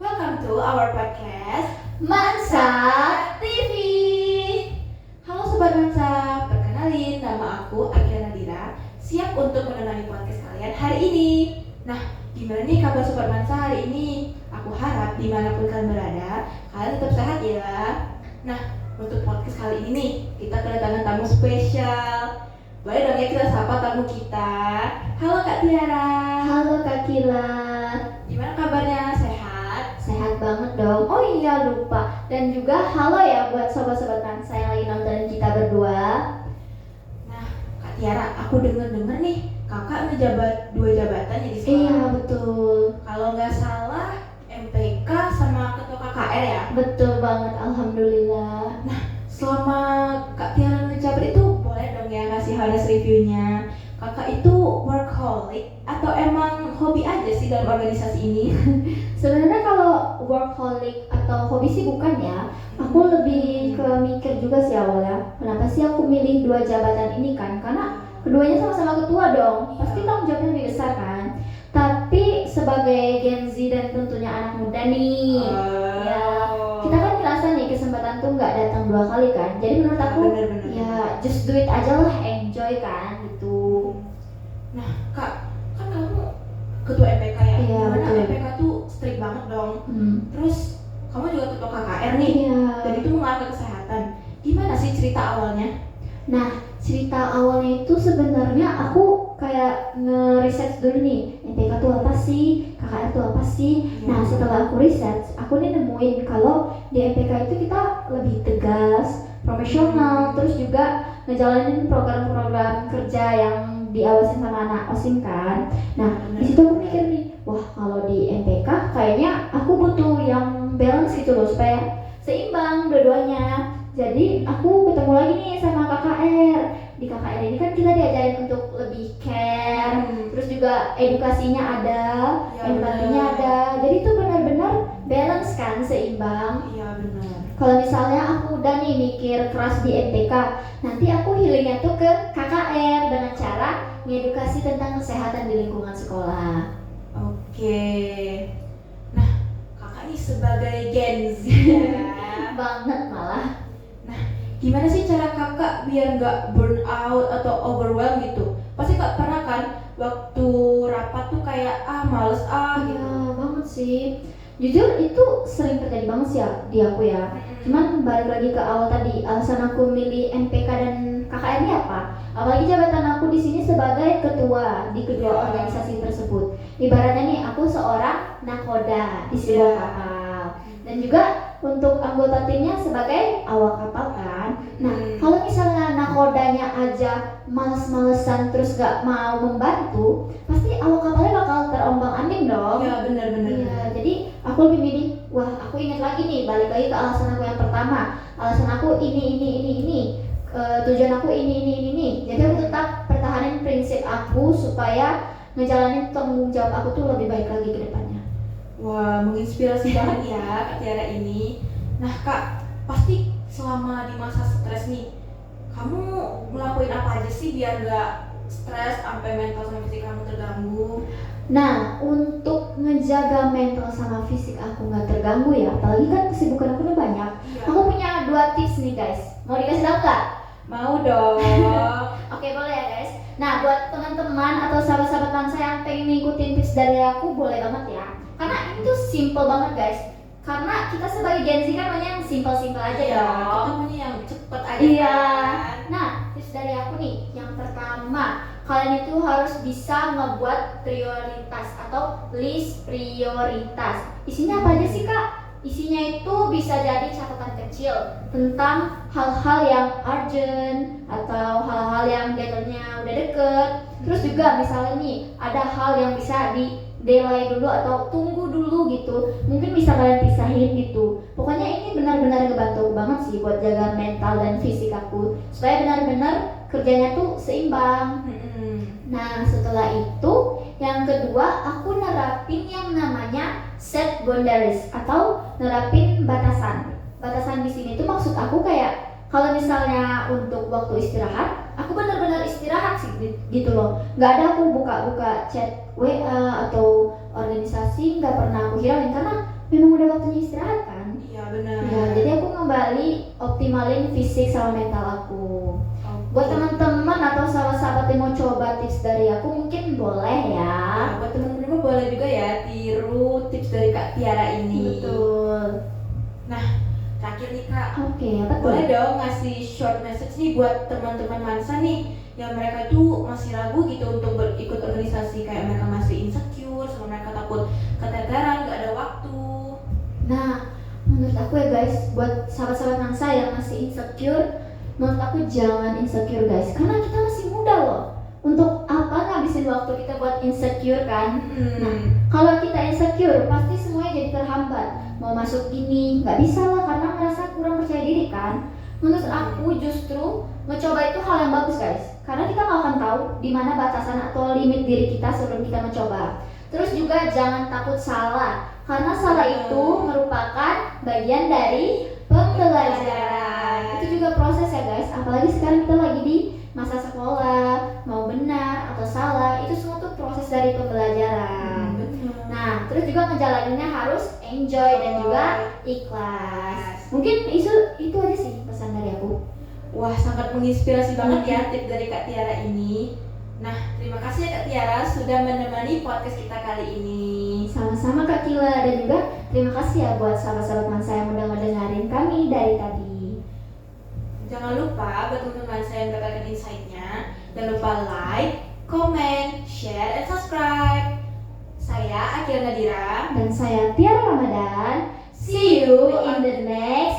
Welcome to our podcast Mansa TV. Halo Sobat Mansa, perkenalin nama aku Akhila Nadira. Siap untuk menemani podcast kalian hari ini. Nah, gimana nih kabar Sobat Mansa hari ini? Aku harap dimanapun kalian berada, kalian tetap sehat ya. Nah, untuk podcast kali ini nih, kita kedatangan tamu spesial. Boleh dong ya kita sapa tamu kita. Halo Kak Tiara. Halo Kak Kila. Gimana kabarnya? Sehat? Sehat banget dong. Oh iya lupa. Dan juga halo ya buat sobat-sobat Mansa yang lagi nontonin kita berdua. Nah, Kak Tiara, aku dengar nih kakak ngejabat 2 jabatan ya di sekolah. Iya betul. Kalau nggak salah MPK sama ketua KKR ya. Betul banget, alhamdulillah. Selama Kak Tiara ngejabat itu boleh dong ya kasih honest reviewnya. Kakak itu workaholic atau emang hobi aja sih dalam organisasi ini? Sebenarnya kalau workaholic atau hobi sih bukan ya. Aku lebih ke mikir juga sih awalnya. Kenapa sih aku milih 2 jabatan ini kan? Karena keduanya sama-sama ketua dong. Pasti tanggung jawabnya lebih besar kan. Tapi sebagai Gen Z dan tentunya anak muda nih, ya kita kan ngerasa nih kesempatan tuh nggak datang 2 kali kan. Jadi menurut aku Bener-bener. ya just do it aja lah, enjoy kan gitu. Nah, Kak, kan kamu ketua MPK ya? Iya, Dimana betul. MPK tuh strict banget dong. Terus kamu juga ketua KKR nih, Iya. dan itu mengarah ke kesehatan. Gimana sih cerita awalnya? Nah, cerita awalnya itu sebenarnya aku kayak nge-research dulu nih, MPK tuh apa sih, KKR tuh apa sih. Nah, setelah aku research, aku nih nemuin kalau di MPK itu kita lebih tegas, profesional, terus juga ngejalanin program-program kerja yang diawasin sama anak OSIM kan. Nah, di situ aku mikir nih, wah kalau di MPK kayaknya aku butuh yang balance gitu loh, supaya seimbang dua-duanya. Jadi aku ketemu lagi nih sama KKR. Di KKR ini kan kita diajarin untuk lebih care, terus juga edukasinya ada, Ya, empatinya bener. ada. Jadi itu benar-benar balance kan, seimbang. Iya benar. Kalau misalnya aku udah nih mikir keras di MPK, nanti aku healingnya tuh ke KKR dengan cara ngedukasi tentang kesehatan di lingkungan sekolah. Oke. Nah, kakak nih sebagai Gen Z ya. Banget malah. Gimana sih cara kakak biar nggak burn out atau overwhelm gitu? Pasti kak pernah kan waktu rapat tuh kayak males gitu. Iya banget sih. Jujur itu sering terjadi banget sih ya di aku ya. Cuman balik lagi ke awal tadi, alasan aku milih MPK dan KKR ini apa? Apalagi jabatan aku di sini sebagai ketua di kedua organisasi tersebut. Ibaratnya nih aku seorang nakoda di sebuah kapal. Dan juga untuk anggota timnya sebagai awak kapal kan. Nah, kalau misalnya nakodanya aja males-malesan terus gak mau membantu, pasti awak kapalnya bakal terombang-ambing dong. Iya benar-benar. Iya, jadi aku lebih milih, wah aku ingat lagi nih, balik lagi ke alasan aku yang pertama. Alasan aku ini. Tujuan aku ini. Jadi aku tetap pertahanin prinsip aku supaya ngejalanin tanggung jawab aku tuh lebih baik lagi ke depannya. Wah, menginspirasi banget ya Kak Tiara ini. Nah kak, pasti selama di masa stres nih, kamu ngelakuin apa aja sih biar nggak stres sampai mental sama fisik kamu terganggu? Nah, untuk ngejaga mental sama fisik aku nggak terganggu ya, apalagi kan kesibukan aku udah banyak. Iya. Aku punya 2 tips nih guys, mau dikasih tahu nggak? Mau dong. Oke, boleh ya guys. Nah, buat teman-teman atau sahabat-sahabat Mansa yang pengen ngikutin tips dari aku, boleh banget ya. Karena ini tuh simple banget guys. Karena kita sebagai Gen Z kan maunya yang simple-simple aja Iya, dong. kita maunya yang cepet aja Iya. kan. Nah, tips dari aku nih, yang pertama, kalian itu harus bisa ngebuat prioritas atau list prioritas. Isinya apa aja sih kak? Isinya itu bisa jadi catatan kecil tentang hal-hal yang urgent atau hal-hal yang deadline-nya udah deket. Terus juga misalnya nih, ada hal yang bisa di delay dulu atau tunggu dulu gitu. Mungkin bisa kalian pisahin gitu. Pokoknya ini benar-benar ngebantu banget sih buat jaga mental dan fisik aku supaya benar-benar kerjanya tuh seimbang. Nah, setelah itu yang kedua aku nerapin yang namanya set boundaries atau nerapin batasan. Batasan di sini tuh maksud aku kayak kalau misalnya untuk waktu istirahat, aku benar-benar istirahat sih gitu loh. Nggak ada aku buka-buka chat WA atau organisasi, nggak pernah aku hirauin karena memang udah waktunya istirahat kan. Iya benar. Ya, jadi aku kembali optimalin fisik sama mental aku. Buat teman-teman atau sahabat-sahabat yang mau coba tips dari aku mungkin boleh ya. Nah, buat teman-teman boleh juga ya tiru tips dari Kak Tiara ini. Betul. Nah, terakhir nih Kak, Oke, apa tuh? boleh dong ngasih short message nih buat teman-teman Mansa nih yang mereka tuh masih ragu gitu untuk ikut organisasi, kayak mereka masih insecure, sama mereka takut keteteran, gak ada waktu. Nah, menurut aku ya guys, buat sahabat-sahabat Mansa yang masih insecure, menurut aku jangan insecure guys, karena kita masih muda loh. Untuk apa ngabisin waktu kita buat insecure kan? Nah, kalau kita insecure pasti semuanya jadi terhambat. Mau masuk gini nggak bisa lah karena merasa kurang percaya diri kan. Menurut aku justru mencoba itu hal yang bagus guys, karena kita nggak akan tahu di mana batasan atau limit diri kita sebelum kita mencoba. Terus juga jangan takut salah, karena salah itu merupakan bagian dari pembelajaran. Itu juga proses ya guys, apalagi sekarang kita lagi di masa sekolah, mau benar atau salah, itu semua tuh proses dari pembelajaran. Nah, terus juga ngejalaninnya harus enjoy dan juga ikhlas. Mungkin itu aja sih pesan dari aku. Wah, sangat menginspirasi banget ya tips dari Kak Tiara ini. Nah, terima kasih ya Kak Tiara sudah menemani podcast kita kali ini. Sama-sama Kak Kila, dan juga terima kasih ya buat sahabat-sahabat Mansa yang udah ngedengerin kami dari tadi. Jangan lupa buat teman-teman saya yang mendapatkan insight-nya, jangan lupa like, comment, share, and subscribe. Saya Akila Nadira dan saya Tiara Ramadan. See you in the next